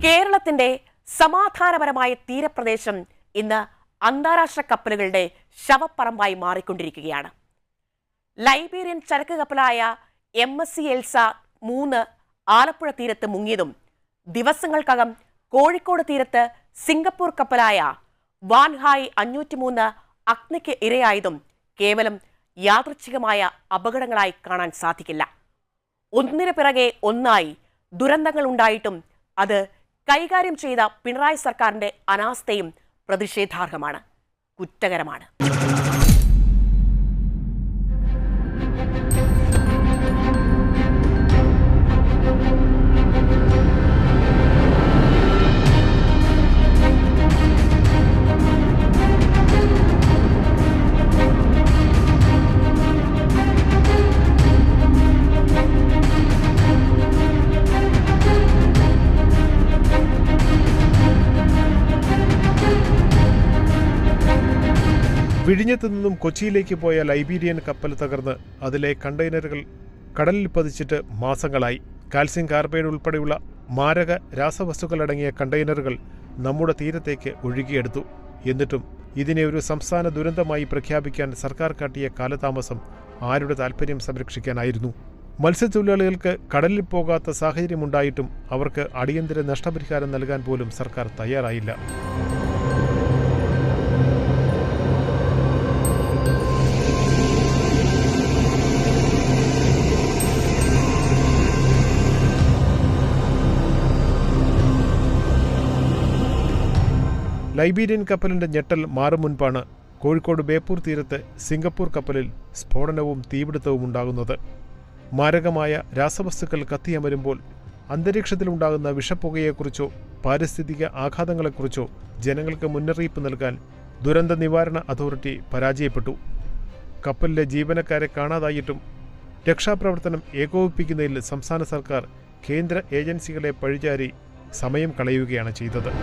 കേരളത്തിന്റെ സമാധാനപരമായ തീരപ്രദേശം ഇന്ന് അന്താരാഷ്ട്ര കപ്പലുകളുടെ ശവപ്പറമ്പായി മാറിക്കൊണ്ടിരിക്കുകയാണ്. ലൈബീരിയൻ ചരക്ക് കപ്പലായ MSC എൽസ 3 ആലപ്പുഴ തീരത്ത് മുങ്ങിയതും ദിവസങ്ങൾക്കകം കോഴിക്കോട് തീരത്ത് സിംഗപ്പൂർ കപ്പലായ വാൻഹായ് 503 അഗ്നിക്ക് ഇരയായതും കേവലം യാദൃച്ഛികമായ അപകടങ്ങളായി കാണാൻ സാധിക്കില്ല. ഒന്നിനു പിറകെ ഒന്നായി ദുരന്തങ്ങൾ ഉണ്ടായിട്ടും അത് കൈകാര്യം ചെയ്ത പിണറായി സർക്കാരിന്റെ അനാസ്ഥയും പ്രതിഷേധാർഹമാണ്, കുറ്റകരമാണ്. വിഴിഞ്ഞത്തു നിന്നും കൊച്ചിയിലേക്ക് പോയ ലൈബീരിയൻ കപ്പൽ തകർന്ന് അതിലെ കണ്ടെയ്നറുകൾ കടലിൽ പതിച്ചിട്ട് മാസങ്ങളായി. കാൽസ്യം കാർബൈഡ് ഉൾപ്പെടെയുള്ള മാരക രാസവസ്തുക്കളടങ്ങിയ കണ്ടെയ്നറുകൾ നമ്മുടെ തീരത്തേക്ക് ഒഴുകിയെടുത്തു. എന്നിട്ടും ഇതിനെ ഒരു സംസ്ഥാന ദുരന്തമായി പ്രഖ്യാപിക്കാൻ സർക്കാർ കാട്ടിയ കാലതാമസം ആരുടെ താൽപ്പര്യം സംരക്ഷിക്കാനായിരുന്നു? മത്സ്യത്തൊഴിലാളികൾക്ക് കടലിൽ പോകാത്ത സാഹചര്യമുണ്ടായിട്ടും അവർക്ക് അടിയന്തര നഷ്ടപരിഹാരം നൽകാൻ പോലും സർക്കാർ തയ്യാറായില്ല. ലൈബീരിയൻ കപ്പലിന്റെ ഞെട്ടൽ മാറും മുൻപാണ് കോഴിക്കോട് ബേപ്പൂർ തീരത്ത് സിംഗപ്പൂർ കപ്പലിൽ സ്ഫോടനവും തീപിടുത്തവും ഉണ്ടാകുന്നത്. മാരകമായ രാസവസ്തുക്കൾ കത്തിയമരുമ്പോൾ അന്തരീക്ഷത്തിലുണ്ടാകുന്ന വിഷപ്പുകയെക്കുറിച്ചോ പാരിസ്ഥിതിക ആഘാതങ്ങളെക്കുറിച്ചോ ജനങ്ങൾക്ക് മുന്നറിയിപ്പ് നൽകാൻ ദുരന്ത നിവാരണ അതോറിറ്റി പരാജയപ്പെട്ടു. കപ്പലിലെ ജീവനക്കാരെ കാണാതായിട്ടും രക്ഷാപ്രവർത്തനം ഏകോപിപ്പിക്കുന്നതിൽ സംസ്ഥാന സർക്കാർ കേന്ദ്ര ഏജൻസികളെ പഴിചാരി സമയം കളയുകയാണ് ചെയ്തത്.